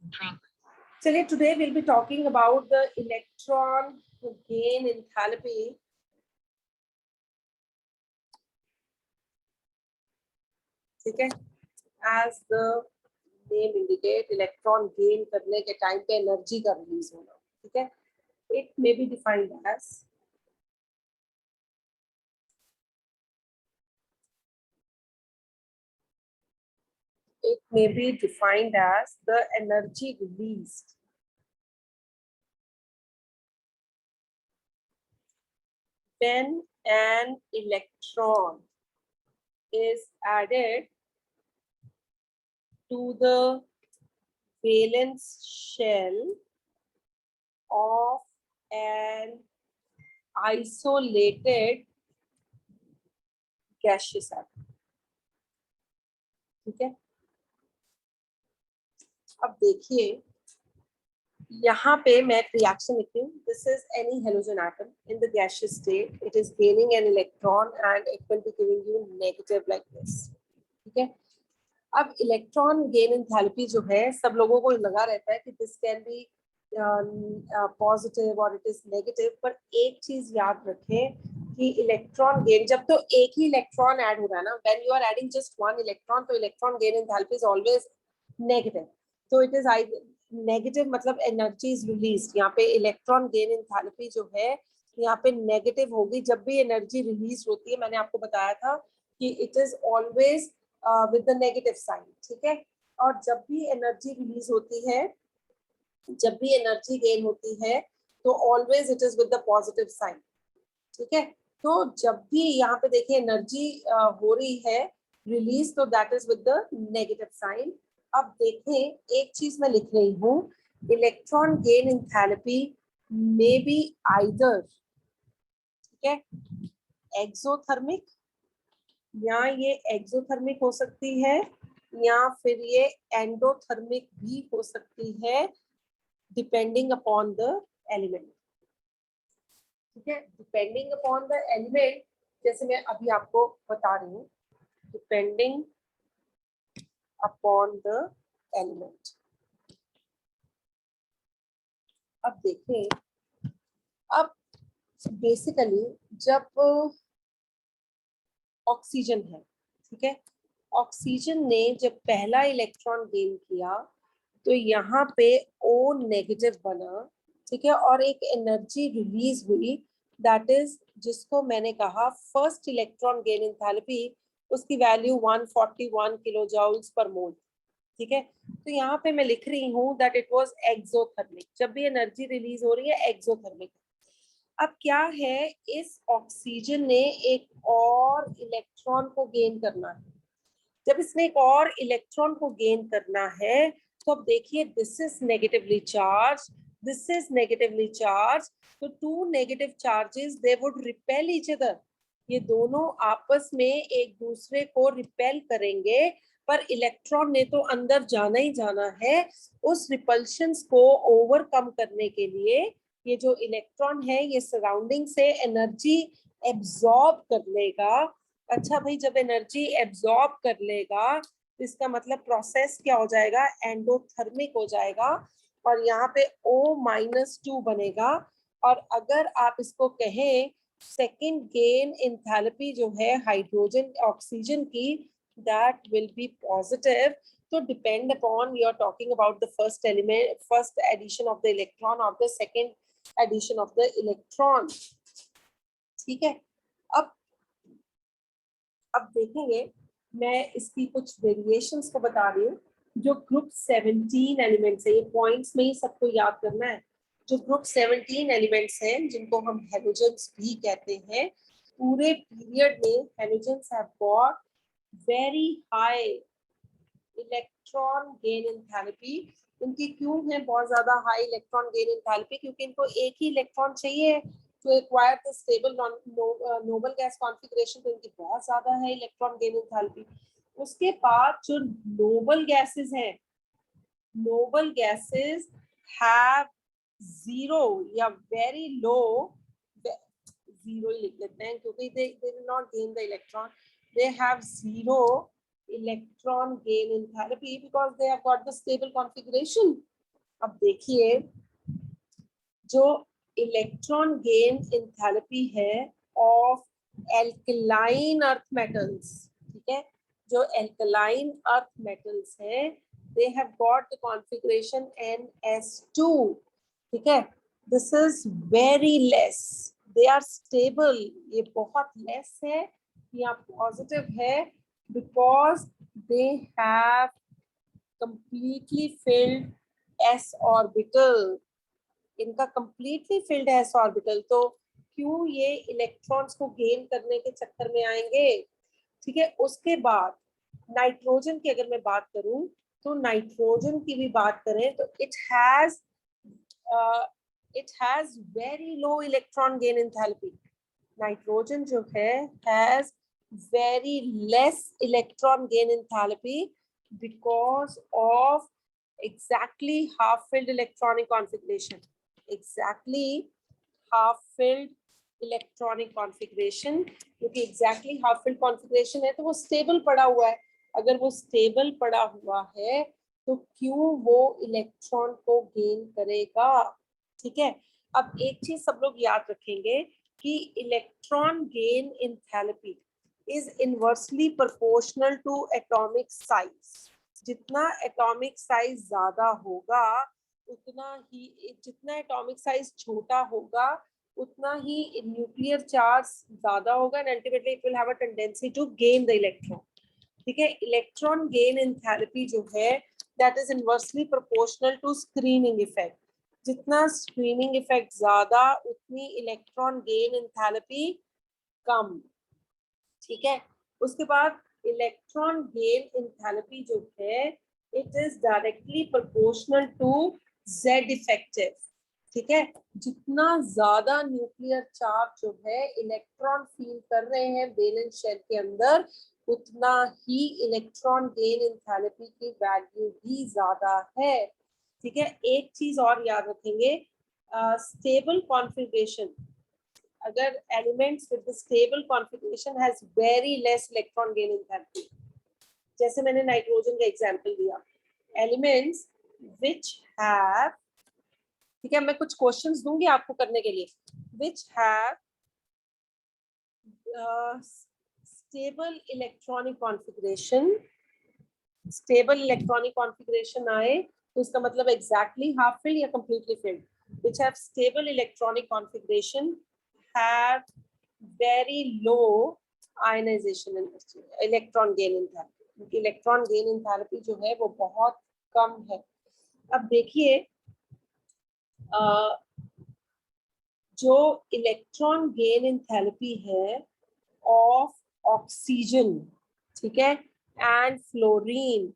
चलिए, today we'll be talking about the electron gain enthalpy. ठीक है, as the name indicate, electron gain करने के टाइम पे एनर्जी का रिलीज होना. ठीक है, it may be defined as the energy released when an electron is added to the valence shell of an isolated gaseous atom. ठीक है, अब देखिए यहाँ पे मैं रिएक्शन लिखती हूँ. This is any halogen atom in the gaseous state. It is gaining an electron and it will be giving you negative like this. ठीक है, अब इलेक्ट्रॉन गेन एंथैल्पी जो है, सब लोगों को लगा रहता है कि दिस कैन बी पॉजिटिव और इट इज नेगेटिव. पर एक चीज याद रखें कि इलेक्ट्रॉन गेन, जब तो एक ही इलेक्ट्रॉन ऐड हो रहा है ना, when you are adding just one electron, तो electron gain enthalpy is always negative. तो इट इज नेगेटिव, मतलब एनर्जी इज रिलीज. यहाँ पे इलेक्ट्रॉन गेन एंथैल्पी जो है यहाँ पे नेगेटिव होगी जब भी एनर्जी रिलीज होती है. मैंने आपको बताया था कि it is always with the negative sign. ठीक है, और जब भी एनर्जी रिलीज होती है, जब भी एनर्जी गेन होती है, तो always it is with the positive sign. ठीक है, तो जब भी यहाँ पे देखिए एनर्जी हो रही है रिलीज, तो that is with the negative sign. अब देखें, एक चीज मैं लिख रही हूँ, electron gain enthalpy may be either, ठीक है, एक्सोथर्मिक, या ये एक्सोथर्मिक हो सकती है, या फिर ये एंडोथर्मिक भी हो सकती है, डिपेंडिंग अपॉन द एलिमेंट. ठीक है, डिपेंडिंग अपॉन द एलिमेंट, जैसे मैं अभी आपको बता रही हूँ, डिपेंडिंग अपॉन द एलिमेंट. अब देखें, अब बेसिकली जब ऑक्सीजन है, ठीक है, ऑक्सीजन ने जब पहला इलेक्ट्रॉन गेन किया, तो यहाँ पे O नेगेटिव बना. ठीक है, और एक एनर्जी रिलीज हुई, दैट इज, जिसको मैंने कहा फर्स्ट इलेक्ट्रॉन गेन एंथैल्पी, उसकी वैल्यू 141 किलो जूल्स पर मोल. ठीक है, तो यहाँ पे मैं लिख रही हूँ दैट इट वाज एक्सोथर्मिक. जब भी एनर्जी रिलीज हो रही है, एक्सोथर्मिक. अब क्या है, इस ऑक्सीजन ने एक और इलेक्ट्रॉन को गेन करना है. जब इसने एक और इलेक्ट्रॉन को गेन करना है, तो अब देखिए, this is negatively charge, this is negatively charge. तो two negative charges, they would repel each other. ये दोनों आपस में एक दूसरे को रिपेल करेंगे, पर इलेक्ट्रॉन ने तो अंदर जाना ही जाना है. उस रिपल्शंस को ओवरकम करने के लिए ये जो इलेक्ट्रॉन है, ये सराउंडिंग से एनर्जी एब्जॉर्ब कर लेगा. अच्छा भाई, जब एनर्जी एब्जॉर्ब कर लेगा, तो इसका मतलब प्रोसेस क्या हो जाएगा, एंडोथर्मिक हो जाएगा, और यहाँ पे O-2 बनेगा. और अगर आप इसको कहें सेकंड गेन एंथैल्पी जो है हाइड्रोजन ऑक्सीजन की, that will be positive. So depend upon you're talking about the first element, first addition of the electron or the second addition of the electron. ठीक है, अब देखेंगे, मैं इसकी कुछ वेरिएशंस को बता रही हूँ. जो ग्रुप 17 एलिमेंट्स है, ये पॉइंट्स में ही सबको याद करना है. जो ग्रुप 17 एलिमेंट्स हैं, जिनको हम हेलोजन्स भी कहते हैं, पूरे पीरियड में halogens have got very high electron gain enthalpy. इनकी क्यों है बहुत ज्यादा हाई इलेक्ट्रॉन गेन एंथैल्पी? क्योंकि इनको एक ही इलेक्ट्रॉन चाहिए to acquire the stable noble gas configuration. तो इनकी बहुत ज्यादा है इलेक्ट्रॉन गेन एंथैल्पी. उसके बाद जो नोबल गैसेस हैं, नोबल गैसेस हैव जीरो या वेरी लो, जीरो ही लिख लेते हैं क्योंकि they will not gain the electron. They have zero electron gain enthalpy because they have got the stable configuration. अब देखिए, जो इलेक्ट्रॉन गेन एंथैल्पी है ऑफ एल्कलाइन अर्थ मेटल्स, ठीक है, जो एल्कलाइन अर्थ मेटल्स है, they have got the configuration NS2, ठीक है, this is very less, they are stable, ये बहुत लेस है, यहाँ पॉजिटिव है, because they have completely filled s orbital, इनका completely filled s orbital, तो क्यों ये इलेक्ट्रॉन्स को गेन करने के चक्कर में आएंगे, ठीक है। उसके बाद नाइट्रोजन की अगर मैं बात करूं, तो नाइट्रोजन की भी बात करें तो it has very low electron gain enthalpy, nitrogen जो है has very less electron gain enthalpy because of exactly half filled electronic configuration, exactly half filled electronic configuration, क्योंकि एग्जैक्टली हाफ फिल्ड कॉन्फ़िगरेशन है तो वो स्टेबल पड़ा हुआ है, अगर वो स्टेबल पड़ा हुआ है तो क्यों वो इलेक्ट्रॉन को गेन करेगा, ठीक है। अब एक चीज सब लोग याद रखेंगे कि electron gain enthalpy is inversely proportional to atomic size, जितना एटॉमिक साइज ज्यादा होगा उतना ही, जितना एटॉमिक साइज छोटा होगा उतना ही न्यूक्लियर चार्ज ज्यादा होगा and ultimately it will have a tendency to gain the electron, ठीक है। इलेक्ट्रॉन गेन एंथैल्पी जो है that is inversely proportional to screening effect, जितना स्क्रीनिंग इफेक्ट ज्यादा उतनी इलेक्ट्रॉन गेन एंथैल्पी कम, ठीक है। उसके बाद इलेक्ट्रॉन गेन एंथैल्पी जो है it is directly proportional to Z effective, ठीक है, जितना ज्यादा न्यूक्लियर चार्ज जो है इलेक्ट्रॉन फील कर रहे हैं वैलेंस शेल के अंदर, उतना ही इलेक्ट्रॉन गेन एंथैल्पी की वैल्यू भी ज्यादा है, ठीक है। एक चीज और याद रखेंगे, स्टेबल कॉन्फ़िगरेशन, अगर elements with the stable configuration has very less electron gain enthalpy, जैसे मैंने नाइट्रोजन का एग्जांपल दिया, एलिमेंट्स व्हिच हैव, ठीक है, मैं कुछ क्वेश्चंस दूंगी आपको करने के लिए, which have stable electronic configuration, stable electronic configuration आए तो इसका मतलब एग्जैक्टली हाफ फिल्ड या completely filled, which have stable electronic configuration have very low ionisation electron gain enthalpy, क्योंकि इलेक्ट्रॉन गेन एंथैल्पी जो है वो बहुत कम है। अब देखिए, जो इलेक्ट्रॉन गेन एंथैल्पी है ऑफ ऑक्सीजन, ठीक है, एंड फ्लोरीन,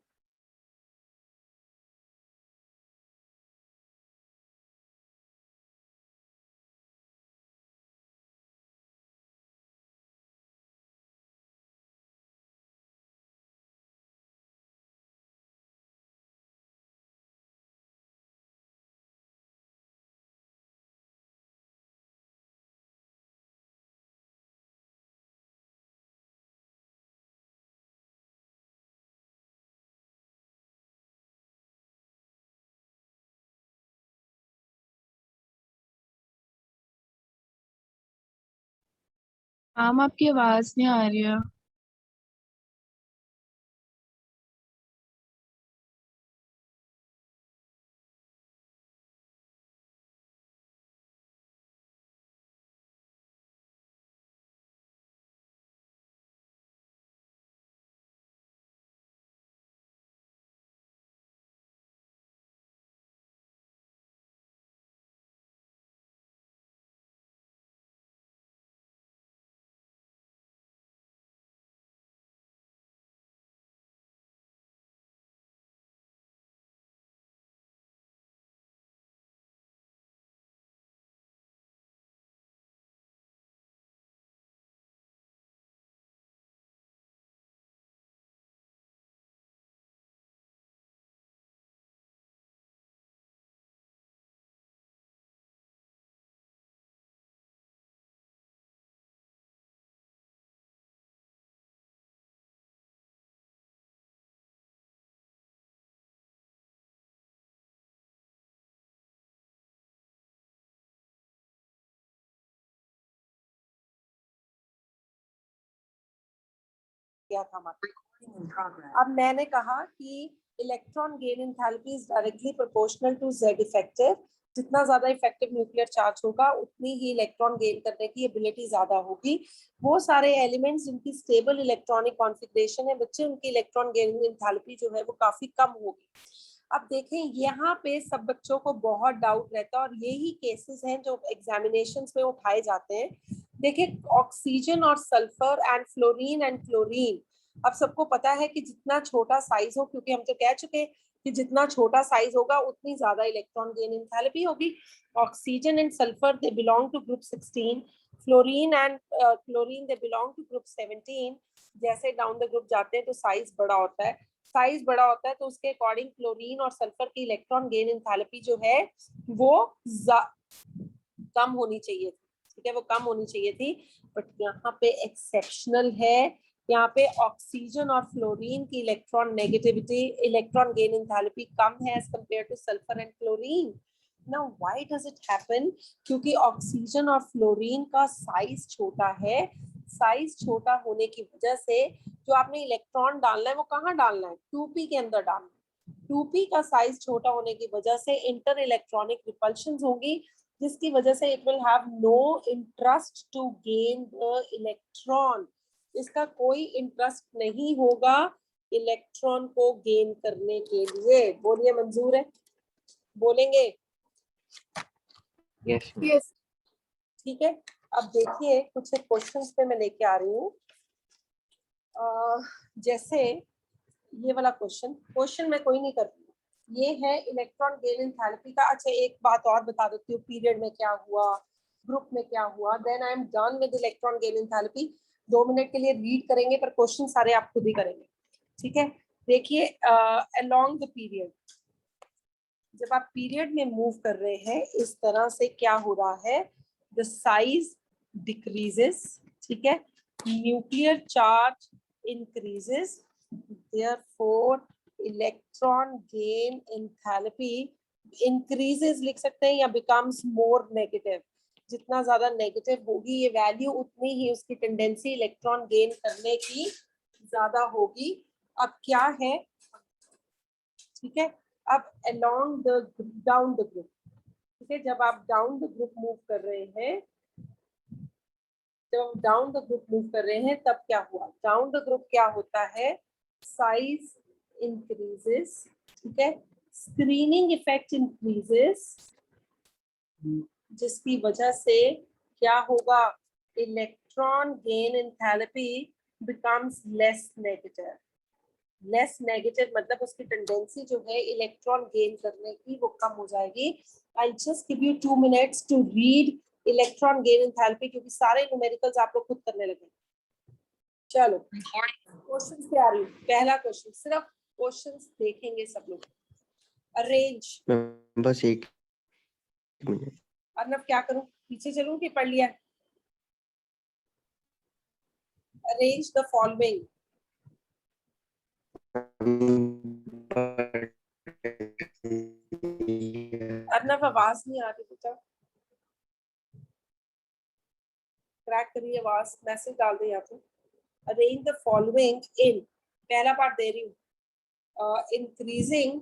मैम आपकी आवाज नहीं आ रही है। किया था हमारा। अब मैंने कहा कि electron gain enthalpy is directly proportional to Z effective. जितना ज्यादा इफेक्टिव न्यूक्लियर चार्ज होगा उतनी ही इलेक्ट्रॉन गेन करने की एबिलिटी ज्यादा होगी। वो सारे एलिमेंट्स जिनकी स्टेबल इलेक्ट्रॉनिक कॉन्फ़िगरेशन है बच्चे, उनकी इलेक्ट्रॉन गेन एंथैल्पी जो है वो काफी कम होगी। अब देखें यहाँ पे सब बच्चों को बहुत डाउट रहता है और यही केसेस हैं जो एग्जामिनेशंस में उठाए जाते हैं। देखिए ऑक्सीजन और sulphur and fluorine and chlorine, अब सबको पता है कि जितना छोटा साइज हो, क्योंकि हम तो कह चुके हैं कि जितना छोटा साइज होगा उतनी ज्यादा इलेक्ट्रॉन गेन एंथैल्पी होगी। Oxygen and sulphur they belong to group 16, fluorine and chlorine they belong to group 17। जैसे डाउन द ग्रुप जाते हैं तो साइज बड़ा होता है, साइज बड़ा होता है तो उसके अकॉर्डिंग क्लोरीन और सल्फर की इलेक्ट्रॉन गेन एंथैल्पी जो है वो कम होनी चाहिए थी, ठीक है, वो कम होनी चाहिए थी। बट यहाँ पे एक्सेप्शनल है, यहाँ पे ऑक्सीजन और फ्लोरीन की electron negativity, electron gain enthalpy कम है as compare to sulphur and chlorine. Now why does it happen? क्योंकि ऑक्सीजन और फ्लोरीन का साइज छोटा है। साइज छोटा होने की वजह से जो आपने इलेक्ट्रॉन डालना है वो कहाँ डालना है? 2p के अंदर डालना है। 2p का साइज छोटा होने की वजह से इंटर इलेक्ट्रॉनिक रिपल्शंस होंगी, जिसकी वजह से it will have no interest to gain the electron. इसका कोई इंटरेस्ट नहीं होगा इलेक्ट्रॉन को गेन करने के लिए। बोलिए मंजूर है? बोलेंगे? यस। ठीक है। अब देखिए कुछ क्वेश्चंस पे मैं लेके आ रही हूँ। जैसे ये वाला क्वेश्चन मैं कोई नहीं करती, ये है इलेक्ट्रॉन गेन एंथैल्पी का। अच्छा एक बात और बता देती हूँ, पीरियड में क्या हुआ, ग्रुप में क्या हुआ, then I am done with electron gain enthalpy. 2 minute के लिए रीड करेंगे पर क्वेश्चन सारे आप खुद ही करेंगे, ठीक है। देखिए अलोंग द पीरियड, जब आप पीरियड में मूव कर रहे हैं इस तरह से क्या हो रहा है, द साइज डिक्रीजेस, ठीक है, nuclear charge increases, therefore electron gain enthalpy increases लिख सकते हैं, या becomes more negative। जितना ज्यादा नेगेटिव होगी ये वैल्यू उतनी ही उसकी टेंडेंसी इलेक्ट्रॉन गेन करने की ज्यादा होगी। अब क्या है, ठीक है, अब along the down the group, ठीक है, जब आप डाउन द ग्रुप मूव कर रहे हैं, जब डाउन द ग्रुप मूव कर रहे हैं तब क्या हुआ, डाउन द ग्रुप क्या होता है, साइज इंक्रीजेस, ठीक है, स्क्रीनिंग इफेक्ट इंक्रीजेस, जिसकी वजह से क्या होगा, electron gain enthalpy becomes less negative. Less negative मतलब उसकी टेंडेंसी जो है इलेक्ट्रॉन गेन करने की वो कम हो जाएगी। I just give you 2 minutes to read electron gain enthalpy, क्योंकि सारे न्यूमेरिकल्स आप लोग खुद करने लगे। चलो क्वेश्चन पे आ रही हूँ। पहला क्वेश्चन, सिर्फ क्वेश्चंस देखेंगे सब लोग। अरेंज, बस एक मिनट। अर्नब क्या करूं, पीछे चलूं कि पढ़ लिया? Arrange the following. अर्नब आवाज नहीं आ रही बेटा, क्रैक करिए आवाज, मैसेज डाल दे यहाँ पे। अरेंज द फॉलोइंग इन, पहला पार्ट दे रही हूँ, increasing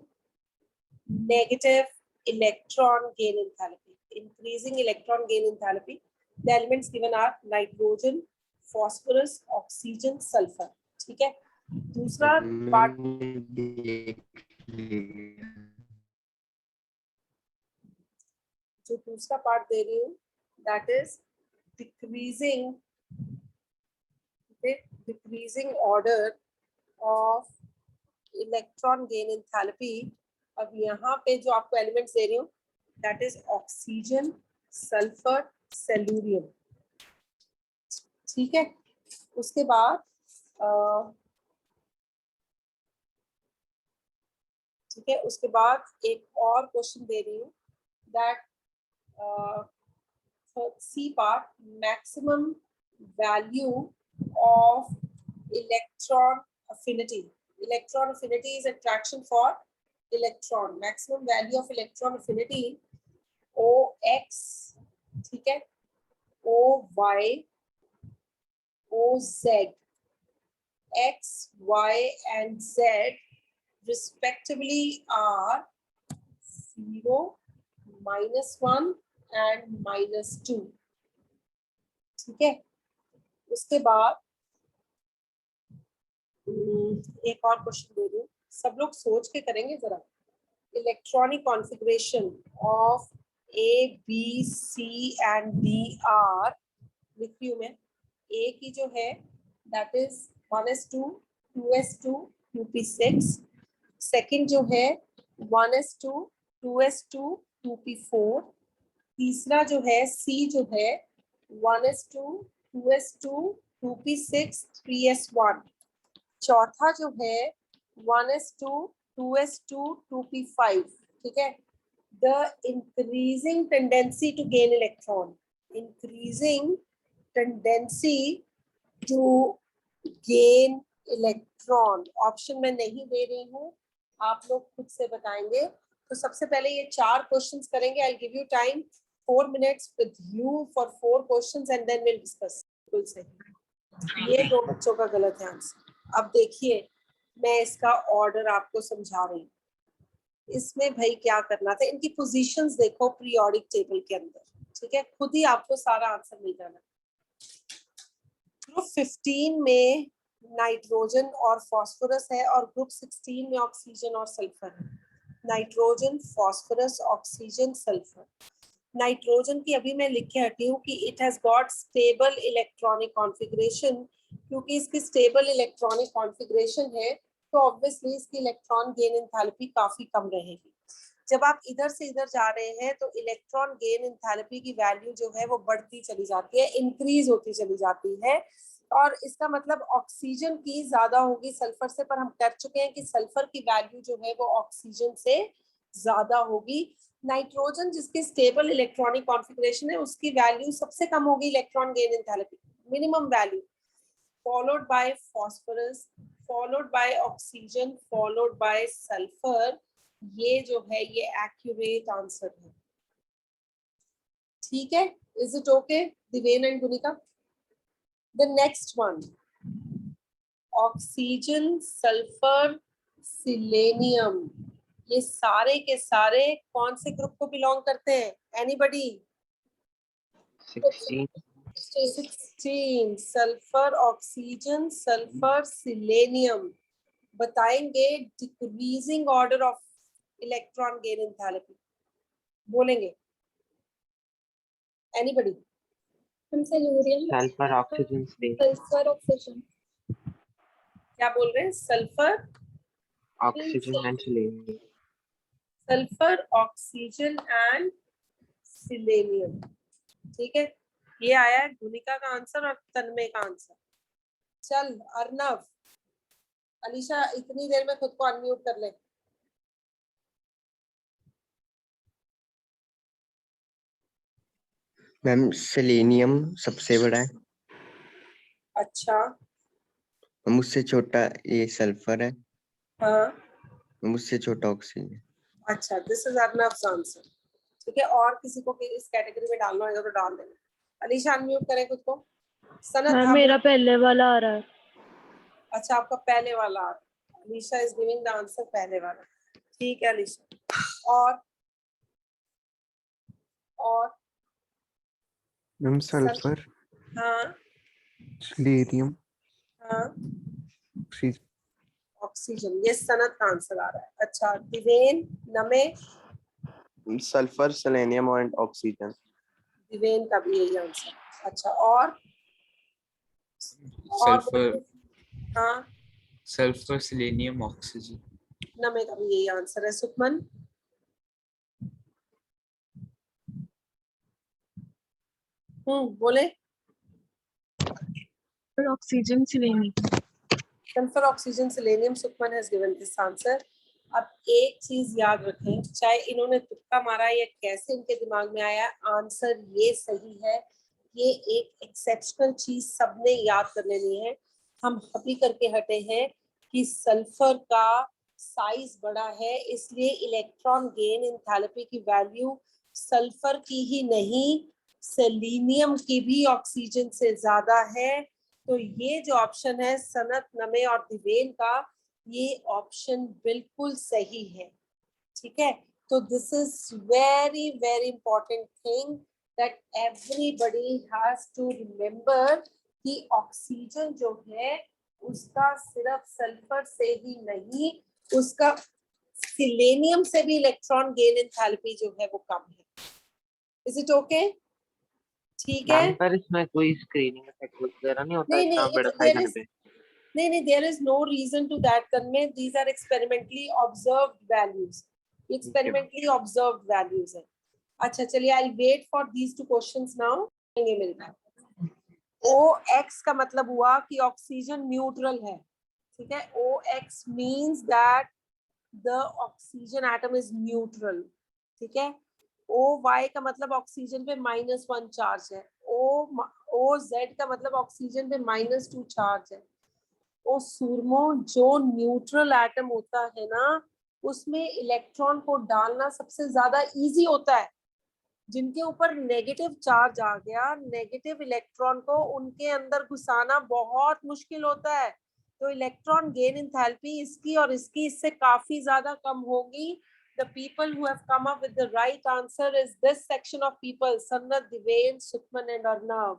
negative electron gain enthalpy, increasing electron gain enthalpy. The elements given are nitrogen, phosphorus, oxygen, sulfur, ठीक है। दूसरा पार्ट, जो दूसरा पार्ट दे रही हूँ that is decreasing, decreasing order of electron gain enthalpy। अब यहाँ पे जो आपको एलिमेंट्स दे रही हूँ दैट इज ऑक्सीजन, सल्फर, सेलूरियम, ठीक है। उसके बाद ठीक है, उसके बाद एक और क्वेश्चन दे रही हूँ that C part, maximum value of electron affinity, electron affinity is attraction for electron, maximum value of electron affinity OX, ठीक है, OY, OZ, X, Y, and Z respectively are 0, -1 and -2. ठीक है, उसके बाद एक और क्वेश्चन दे दूं, सब लोग सोच के करेंगे जरा. Electronic configuration of A, B, C and D are, लिख रही हूँ मैं, A की जो है that is 1s2, 2s2, 2p6. Second जो है 1s2, 2s2, 2p4. तीसरा जो है C जो है 1s2, 2s2, 2p6, 3s1. चौथा जो है 1s2, 2s2, 2p5. ठीक है. The increasing tendency to gain electron, increasing tendency to gain electron. Option मैं नहीं दे रही हूँ, आप लोग खुद से बताएंगे. तो सबसे पहले ये 4 क्वेश्चंस करेंगे. I'll give you time 4 minutes with you for 4 questions and then we'll discuss. बिल्कुल सही. ये 2 बच्चों का गलत है आंसर. अब देखिए, मैं इसका ऑर्डर आपको समझा रही हूँ. इसमें भाई क्या करना था, इनकी पोजीशंस देखो पीरियोडिक टेबल के अंदर. ठीक है, खुद ही आपको सारा आंसर मिल जाना. ग्रुप 15 में नाइट्रोजन और फास्फोरस है और ग्रुप 16 में ऑक्सीजन और सल्फर है. Nitrogen, phosphorus, oxygen, sulphur. Nitrogen की अभी मैं लिख के हटी हूँ कि it has got stable electronic configuration. क्योंकि इसकी स्टेबल इलेक्ट्रॉनिक कॉन्फ़िगरेशन है तो ऑब्वियसली इसकी इलेक्ट्रॉन गेन एंथैल्पी काफी कम रहेगी. जब आप इधर से इधर जा रहे हैं तो इलेक्ट्रॉन गेन एंथैल्पी की वैल्यू जो है वो बढ़ती चली जाती है, इंक्रीज होती चली जाती है. और इसका मतलब ऑक्सीजन की ज्यादा होगी सल्फर से, पर हम कर चुके हैं कि सल्फर की वैल्यू जो है वो ऑक्सीजन से ज्यादा होगी. नाइट्रोजन जिसकी स्टेबल इलेक्ट्रॉनिक कॉन्फ़िगरेशन है उसकी वैल्यू सबसे कम होगी electron gain enthalpy, minimum value, followed by phosphorus, followed by oxygen, followed by sulfur. ये जो है ये एक्यूरेट आंसर है. ठीक है, is it okay दिवेन and गुनिका? The next one, oxygen, sulphur, selenium. ये सारे के सारे कौन से ग्रुप को बिलोंग करते हैं? Anybody? 16. Sulphur, oxygen, sulphur, selenium. बताएंगे decreasing order of electron gain enthalpy. बोलेंगे anybody? Sulphur, oxygen, sulphur, oxygen. क्या बोल रहे हैं? Sulphur, oxygen and selenium. Sulphur, oxygen and selenium. ठीक है, ये आया है गुनिका का आंसर और तन्मय का आंसर. चल अर्नव, अलीशा इतनी देर में खुद को अनम्यूट कर ले. मैम सेलेनियम सबसे बड़ा है. अच्छा. मैम उससे छोटा ये सल्फर है. हाँ. मैम उससे छोटा ऑक्सीजन. अच्छा, दिस इज अर्नव्स आंसर. ठीक है, और किसी को इस कैटेगरी में डालना होगा तो डाल देना. अलीशा अनम्यूट करें खुद को. सनत, मेरा पहले वाला आ रहा है. अच्छा, आपका पहले वाला आ रहा है. Alisha is giving the answer पहले वाला. ठीक है अलीशा. और मैम सल्फर, हाँ सिलेनियम, हाँ ऑक्सीजन. ऑक्सीजन. ये सनत का आंसर आ रहा है. अच्छा, दिवेन, नमे? Sulphur, selenium and oxygen. Diven का भी यही आंसर. अच्छा, और सल्फर, हाँ, सल्फर, सिलेनियम, ऑक्सीजन. नमे का भी यही आंसर है. सुखमन? बोले. Oxygen, selenium. Sulphur, oxygen, selenium. Sukhman has given this answer. अब एक चीज याद रखें, चाहे इन्होंने तुक्का मारा या कैसे इनके दिमाग में आया, आंसर ये सही है. ये एक एक्सेप्शनल चीज सबने याद कर लेनी है. हम अभी करके हटे हैं कि सल्फर का साइज बड़ा है, इसलिए इलेक्ट्रॉन गेन एंथैल्पी की वैल्यू सल्फर की ही नहीं, सेलेनियम की भी ऑक्सीजन से ज्यादा है. तो ये जो ऑप्शन है सनत, नमे और दिवेन का, ये ऑप्शन बिल्कुल सही है। ठीक है, तो this is very very important thing that everybody has to remember कि ऑक्सीजन जो है उसका सिर्फ सल्फर से ही नहीं, उसका सिलेनियम से भी इलेक्ट्रॉन गेन एंथैल्पी जो है वो कम है। Is it okay? ठीक है। मैम पर इसमें कोई स्क्रीनिंग इफेक्ट वगैरह नहीं होता नहीं इतना नहीं, बड़ा साइज होने पे? नहीं, there is no reason to that, Tanmay, these are experimentally observed values, experimentally observed values है। अच्छा चलिए, I'll wait for these two questions now। ये मिलता है। OX का मतलब हुआ कि ऑक्सीजन न्यूट्रल है। ठीक है, OX means that the oxygen atom is neutral। ठीक है, OY का मतलब ऑक्सीजन पे -1 चार्ज है। OZ का मतलब ऑक्सीजन पे -2 चार्ज है। ओ सूरमो, जो न्यूट्रल एटम होता है ना, उसमें इलेक्ट्रॉन को डालना सबसे ज्यादा इजी होता है। जिनके ऊपर नेगेटिव चार्ज आ गया, नेगेटिव इलेक्ट्रॉन को उनके अंदर घुसाना बहुत मुश्किल होता है। तो इलेक्ट्रॉन गेन एंथैल्पी इसकी और इसकी इससे काफी ज्यादा कम होगी। The people who have come up with the right answer is this section of people: Sanat, Diven, Sukhman and Arnav.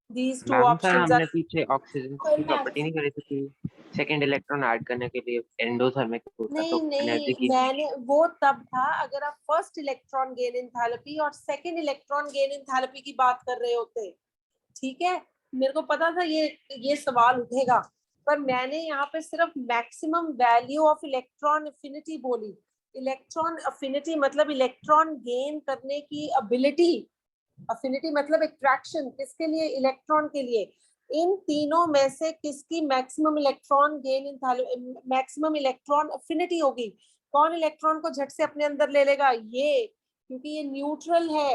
These two ma'am पर options हमने are पीछे ऑक्सीजन की प्रॉपर्टी नहीं करी थी कि सेकंड इलेक्ट्रॉन ऐड करने के लिए एंडोथर्मिक होता तो नहीं, एनर्जी की। मैंने वो तब था अगर आप फर्स्ट इलेक्ट्रॉन गेन एंथैल्पी और सेकंड इलेक्ट्रॉन गेन एंथैल्पी की बात कर रहे होते। ठीक है, मेरे को पता था ये सवाल उठेगा, पर मैंने यहाँ पे सिर्फ maximum value of electron affinity बोली। इलेक्ट्रॉन एफिनिटी मतलब इलेक्ट्रॉन गेन करने की एबिलिटी, एफिनिटी मतलब अट्रैक्शन, किसके लिए? इलेक्ट्रॉन के लिए। इन तीनों में से किसकी maximum electron gain, maximum electron affinity होगी? कौन इलेक्ट्रॉन को झट से अपने अंदर ले लेगा? ये, क्योंकि ये न्यूट्रल है।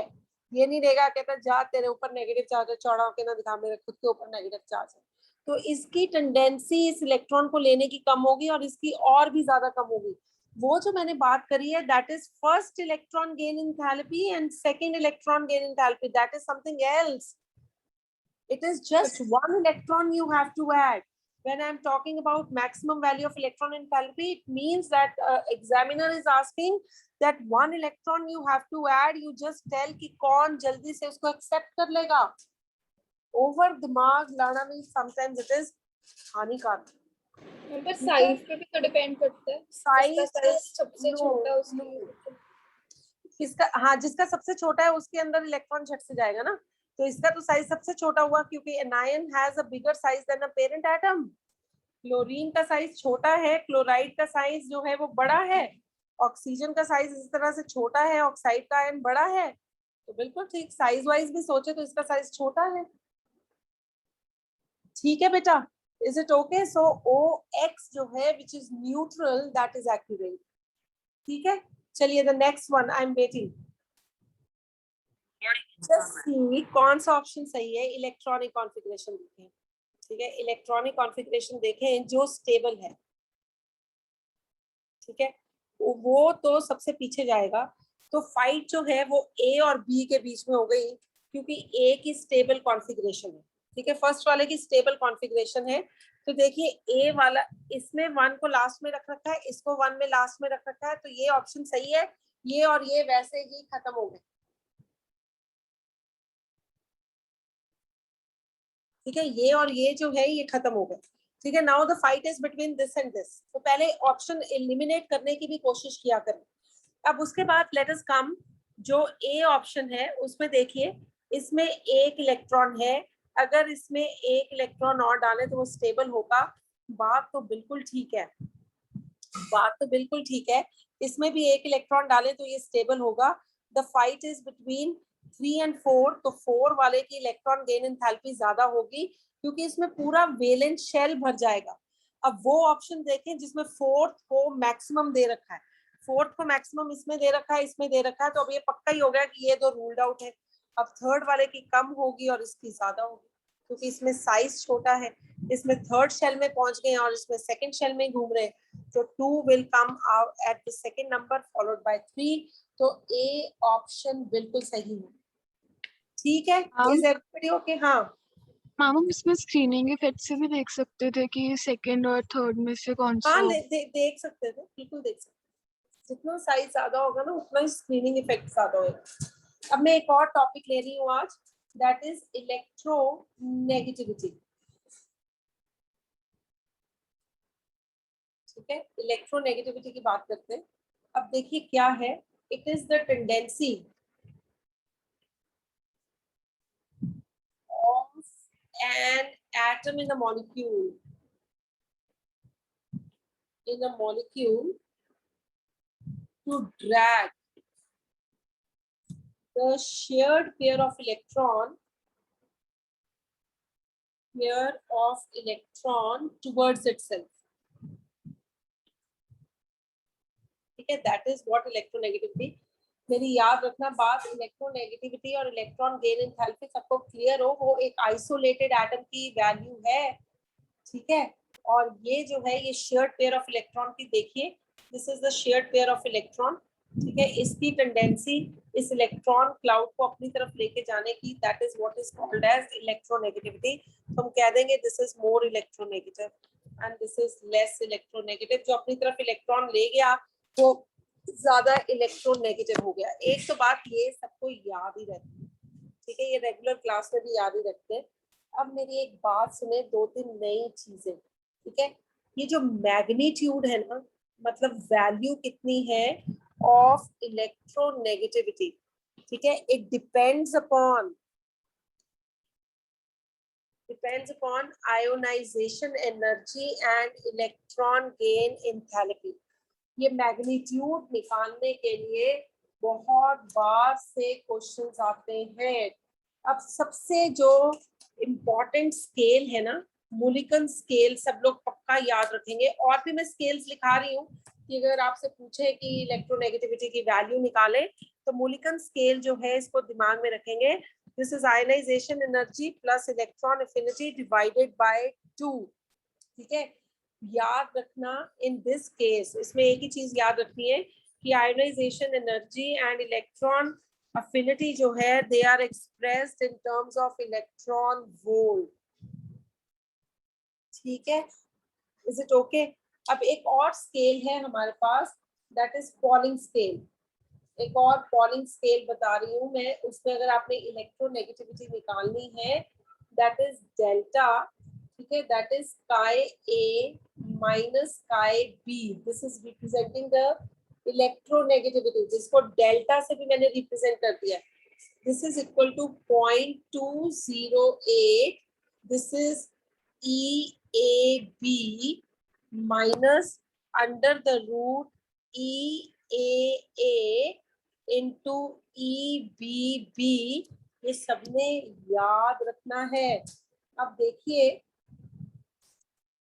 ये नहीं देगा, कहता जा तेरे ऊपर नेगेटिव चार्ज है, चौड़ा होके ना दिखा, मेरे खुद के ऊपर नेगेटिव चार्ज है। तो इसकी टेंडेंसी इस इलेक्ट्रॉन को लेने की कम होगी और इसकी और भी ज्यादा कम होगी। वो जो मैंने बात करी है, that is first electron gain enthalpy and second electron gain enthalpy, that is something else. It is just one electron you have to add. When I'm talking about maximum value of electron enthalpy, it means that examiner is asking that one electron you have to add. You just tell कि कौन जल्दी से उसको accept कर लेगा। Over दिमाग लाना means sometimes it is हानिकारक। पर साइज पे भी तो डिपेंड करता है। साइज सबसे छोटा उसकी किसका? हाँ, जिसका सबसे छोटा है उसके अंदर इलेक्ट्रॉन झट से जाएगा ना। तो इसका तो साइज सबसे छोटा हुआ, क्योंकि anion has a bigger size than a parent atom. Chlorine का साइज छोटा है, क्लोराइड का साइज जो है वो बड़ा है, ऑक्सीजन का साइज इस तरह से छोटा है, ऑक्साइड का आयन बड़ा है। तो बिल्कुल ठीक, साइज वाइज भी सोचे तो इसका साइज छोटा है। ठीक है बेटा, is it okay? So OX जो है which is neutral, that is accurate. ठीक है, चलिए the next one, I am waiting. Just see कौन सा ऑप्शन सही है। इलेक्ट्रॉनिक कॉन्फ़िगरेशन देखें। ठीक है, इलेक्ट्रॉनिक कॉन्फ़िगरेशन देखें जो स्टेबल है। ठीक है, वो तो सबसे पीछे जाएगा। तो फाइट जो है वो A और B के बीच में हो गई, क्योंकि A की स्टेबल कॉन्फ़िगरेशन है। ठीक है, फर्स्ट वाले की स्टेबल कॉन्फ़िगरेशन है। तो देखिए A वाला, इसमें 1 को लास्ट में रख रखा है, इसको 1 में लास्ट में रख रखा है, तो ये ऑप्शन सही है। ये और ये वैसे ही खत्म हो गए। ठीक है, ये और ये जो है ये खत्म हो गए। ठीक है, now the fight is between this and this. तो पहले ऑप्शन एलिमिनेट करने की भी कोशिश किया करें। अब उसके बाद लेट अस कम, जो ए ऑप्शन है उसमें देखिए, इसमें एक इलेक्ट्रॉन है। अगर इसमें एक इलेक्ट्रॉन और डालें तो वो स्टेबल होगा। बात तो बिल्कुल ठीक है, बात तो बिल्कुल ठीक है। इसमें भी एक इलेक्ट्रॉन डालें तो ये स्टेबल होगा। The fight is between 3 and 4। तो 4 वाले की इलेक्ट्रॉन गेन एंथैल्पी ज्यादा होगी, क्योंकि इसमें पूरा वैलेंट शेल भर जाएगा। अब वो ऑप्शन देखें जिसमें फोर्थ को मैक्सिमम दे रखा है। फोर्थ को मैक्सिमम इसमें दे रखा है, इसमें दे रखा है, तो अब ये पक्का ही हो गया कि ये दो रूल्ड आउट है। अब थर्ड वाले की कम होगी और इसकी ज्यादा होगी, क्योंकि इसमें साइज छोटा है। इसमें थर्ड शेल में पहुंच गए और इसमें सेकंड शेल में घूम रहे हैं। तो 2 will come out at the second number followed by 3। तो A ऑप्शन बिल्कुल सही है। ठीक है, इज एवरीबॉडी ओके? हाँ मैम हम इसमें स्क्रीनिंग इफेक्ट से भी देख सकते थे कि सेकंड और थर्ड में से कौन सा हाँ देख सकते थे, बिल्कुल देख सकते थे। जितना साइज ज्यादा होगा ना उतना ही स्क्रीनिंग इफेक्ट ज्यादा होगा। अब मैं एक और टॉपिक ले रही हूँ आज, दैट इज इलेक्ट्रोनेगेटिविटी। ठीक है, इलेक्ट्रोनेगेटिविटी की बात करते हैं। अब देखिए क्या है, it is the tendency of an atom in a molecule to drag the shared pair of electron towards itself. ठीक है, that is what electronegativity। मेरी याद रखना बात, इलेक्ट्रोनेगेटिविटी और इलेक्ट्रॉन गेन एंथैल्पी सबको क्लियर हो, वो एक आइसोलेटेड एटम की वैल्यू है। ठीक है, और ये जो है ये शेयर्ड पेयर ऑफ इलेक्ट्रॉन की, देखिए this is the shared pair of electron. ठीक है, इसकी टेंडेंसी इस इलेक्ट्रॉन क्लाउड को अपनी तरफ लेके जाने की, that is what is called as electronegativity. तो हम कह देंगे this is more electronegative and this is less electronegative. जो अपनी तरफ इलेक्ट्रॉन ले गया वो ज्यादा इलेक्ट्रोनेगेटिव हो गया। एक तो बात ये सबको याद ही रहती है, ठीक है, ये रेगुलर क्लास में भी याद ही रखते हैं। अब मेरी एक बात सुने, दो तीन नई चीजें। ठीक है, ये जो मैग्नीट्यूड है ना, मतलब वैल्यू कितनी है ऑफ इलेक्ट्रोनेगेटिविटी, ठीक है, it depends upon ionisation energy and electron gain enthalpy. ये मैग्नीट्यूड निकालने के लिए बहुत बार से क्वेश्चंस आते हैं। अब सबसे जो इम्पोर्टेंट स्केल है ना, मूलिकन स्केल, सब लोग पक्का याद रखेंगे। और भी मैं स्केल्स लिखा रही हूँ कि अगर आपसे पूछे कि इलेक्ट्रोनेगेटिविटी की वैल्यू निकालें तो मूलिकन स्केल जो है इसको दिमाग में रखेंगे। This is ionisation energy plus electron affinity divided by 2। ठीक है, याद रखना इन दिस केस, इसमें एक ही चीज याद रखनी है कि ionisation energy and electron affinity जो है they are expressed in terms of electron volt. ठीक है, इज इट ओके? अब एक और स्केल है हमारे पास, दैट इज पॉलिंग स्केल। एक और पॉलिंग स्केल बता रही हूँ मैं, उसमें अगर आपने इलेक्ट्रोनेगेटिविटी निकालनी है दैट इज डेल्टा। ठीक है, that is chi A minus chi B। This is representing the electronegativity, जिसको डेल्टा से भी मैंने रिप्रेजेंट कर दिया। This is equal to 0.208। This is EAB minus under the root EAA into EBB। ये सबने याद रखना है। अब देखिए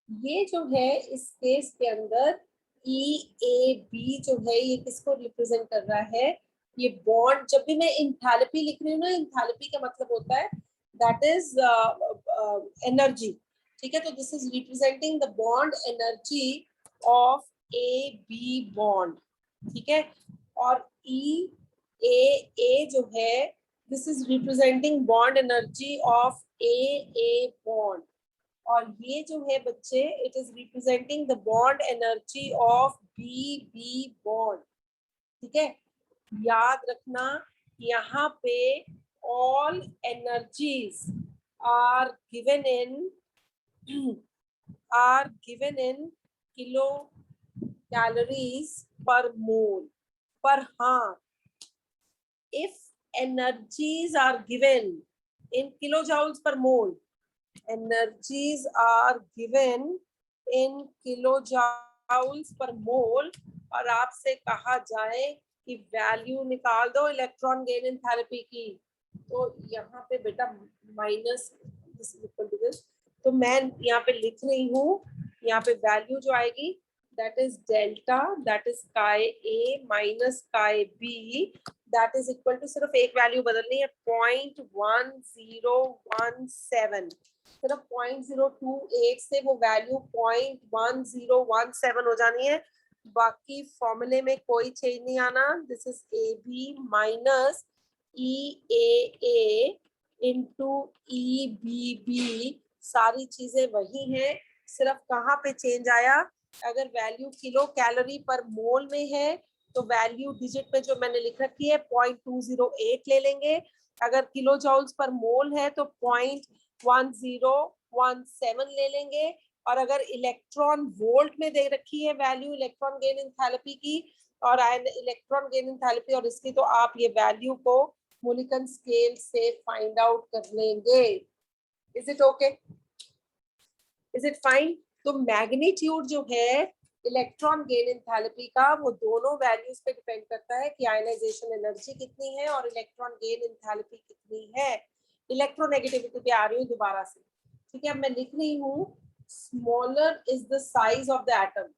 ये जो है इस केस के अंदर EAB जो है ये किसको रिप्रेजेंट कर रहा है? ये बॉन्ड। जब भी मैं इंथैल्पी लिख रही हूँ ना, इंथैल्पी का मतलब होता है दैट इज एनर्जी। ठीक है, तो this is representing the bond energy of AB bond. ठीक है, और EAA जो है this is representing bond energy of AA bond. और ये जो है बच्चे it is representing the bond energy of BB bond. ठीक है, याद रखना यहाँ पे all energies are given in kilo calories per mole. पर हाँ, if energies are given in kilojoules per mole, energies are given in kilojoules per mole, और आपसे कहा जाए कि वैल्यू निकाल दो इलेक्ट्रॉन गेन एंथैल्पी की, तो यहाँ पे बेटा minus this is equal to this. तो मैं यहाँ पे लिख रही हूँ, यहाँ पे वैल्यू जो आएगी that is delta, that is chi A minus chi B, that is equal to, सिर्फ एक वैल्यू बदलनी है 0.1017। सिर्फ 0.028 से वो वैल्यू 0.1017 हो जानी है। बाकी फॉर्मूले में कोई चेंज नहीं आना। This is AB minus EAA into EBB, सारी चीजें वही हैं, सिर्फ कहाँ पे चेंज आया, अगर वैल्यू किलो कैलोरी पर मोल में है तो वैल्यू डिजिट में जो मैंने लिख रखी है 0.208 ले लेंगे, अगर किलो जॉल्स पर मोल है तो 0.1017 ले लेंगे, और अगर इलेक्ट्रॉन वोल्ट में दे रखी है वैल्यू इलेक्ट्रॉन गेन एंथैल्पी की और इलेक्ट्रॉन गेन एंथैल्पी और इसकी, तो आप ये वैल्यू को मोलिकन स्केल से फाइंड आउट कर लेंगे। Is it okay? Is it fine? तो मैग्नीट्यूड जो है इलेक्ट्रॉन गेन एंथैल्पी का वो दोनों वैल्यूज पे डिपेंड करता है कि आयनाइजेशन एनर्जी कितनी है और इलेक्ट्रॉन गेन एंथैल्पी कितनी है। इलेक्ट्रोनेगेटिविटी पे आ रही हूँ दोबारा से, ठीक है? अब मैं लिख रही हूँ smaller is the size of the atom,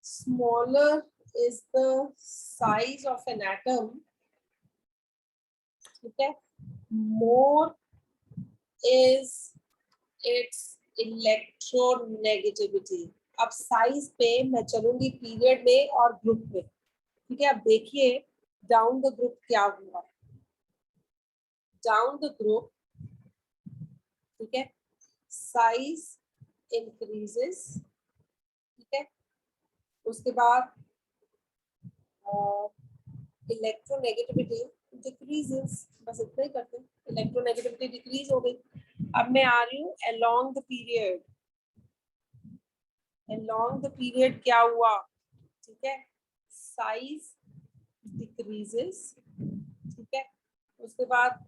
smaller is the size of an atom, ठीक है, more is its electronegativity। अब साइज पे मैं चलूंगी पीरियड में और ग्रुप में, ठीक है? अब देखिए डाउन द ग्रुप क्या हुआ, डाउन द ग्रुप, ठीक है, साइज इंक्रीजेस, ठीक है, उसके बाद इलेक्ट्रोनेगेटिविटी डिक्रीजेस, बस इतना ही करते हैं, इलेक्ट्रोनेगेटिविटी डिक्रीज हो गई। अब मैं आ रही हूँ along the period, along the period क्या हुआ, ठीक है, साइज डिक्रीजेस, ठीक है, उसके बाद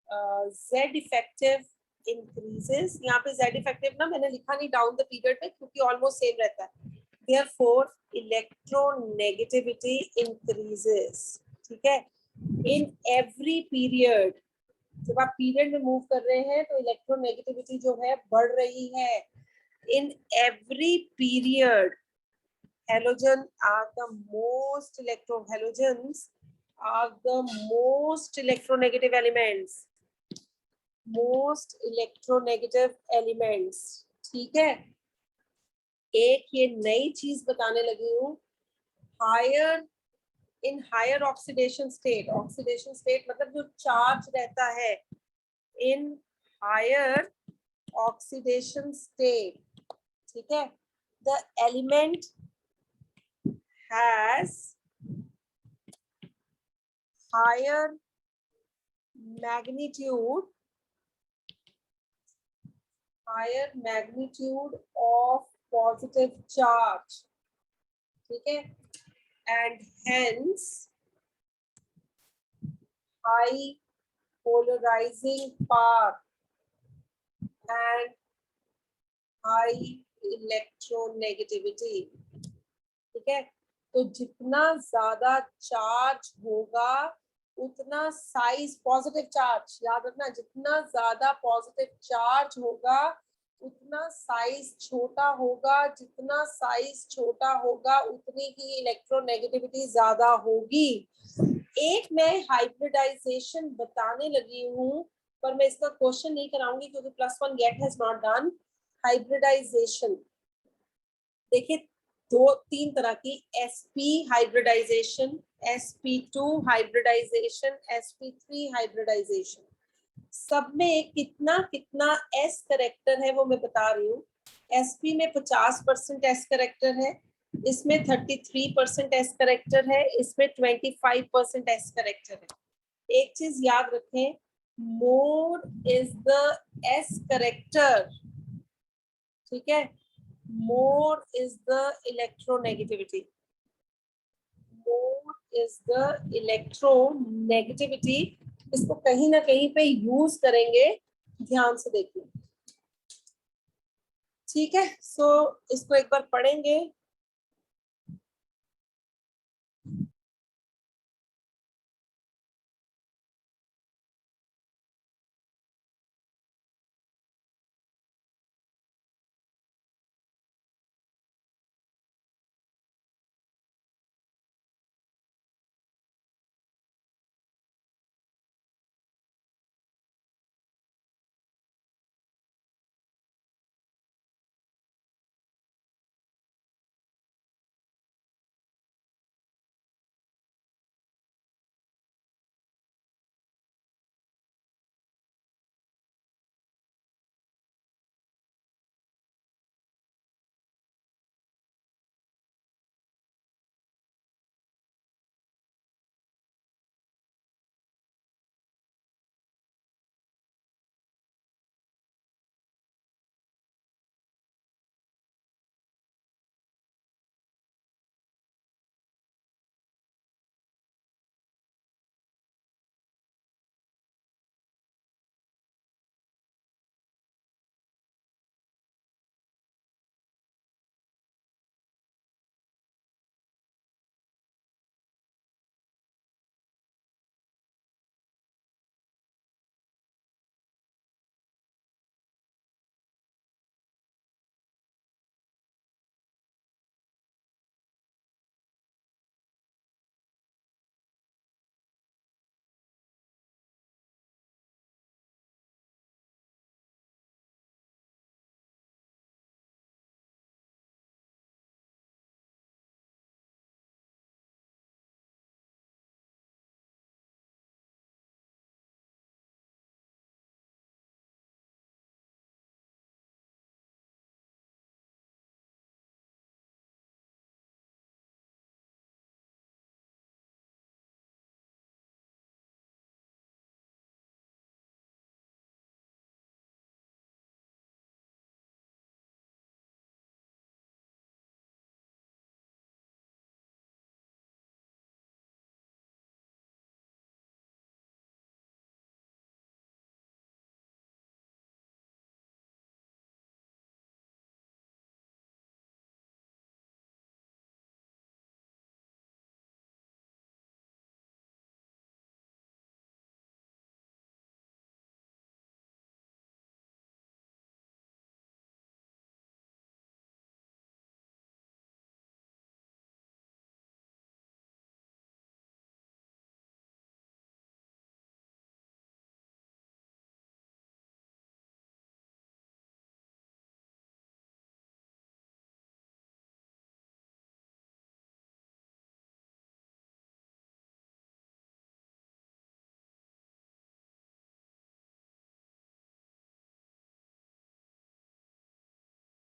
जेड इफेक्टिव इंक्रीजेस, यहाँ पे जेड इफेक्टिव ना मैंने लिखा नहीं डाउन द पीरियड पे क्योंकि ऑलमोस्ट सेम रहता है, therefore electronegativity increases, ठीक है, in every period। जब आप पीरियड में मूव कर रहे हैं तो इलेक्ट्रोनेगेटिविटी जो है बढ़ रही है। in every period halogen are the most halogens are the most electronegative elements, most electronegative elements, ठीक है। एक ये नई चीज बताने लगी हूँ, higher in higher oxidation state, oxidation state मतलब जो चार्ज रहता है, इन हायर ऑक्सीडेशन स्टेट, ठीक है, the element has higher magnitude of positive charge, ठीक है, and hence high polarizing power and high electronegativity, ठीक है। तो जितना ज्यादा चार्ज होगा उतना साइज, पॉजिटिव चार्ज याद रखना, जितना ज्यादा पॉजिटिव चार्ज होगा उतना साइज छोटा होगा, जितना साइज छोटा होगा उतनी ही इलेक्ट्रोनेगेटिविटी ज्यादा होगी। एक मैं हाइब्रिडाइजेशन बताने लगी हूँ पर मैं इसका क्वेश्चन नहीं कराऊंगी क्योंकि +1 get has not done hybridisation. देखिए 2-3 तरह की, sp hybridisation, sp2 hybridisation, sp3 hybridisation, सब में कितना कितना s करेक्टर है वो मैं बता रही हूँ। sp में 50% s करेक्टर है, इसमें 33% s करेक्टर है, इसमें 25% s करेक्टर है। एक चीज याद रखें, more is the s character, ठीक है, more is the electronegativity, more is the electronegativity. इसको कहीं ना कहीं पे यूज करेंगे, ध्यान से देखिए, ठीक है। सो इसको एक बार पढ़ेंगे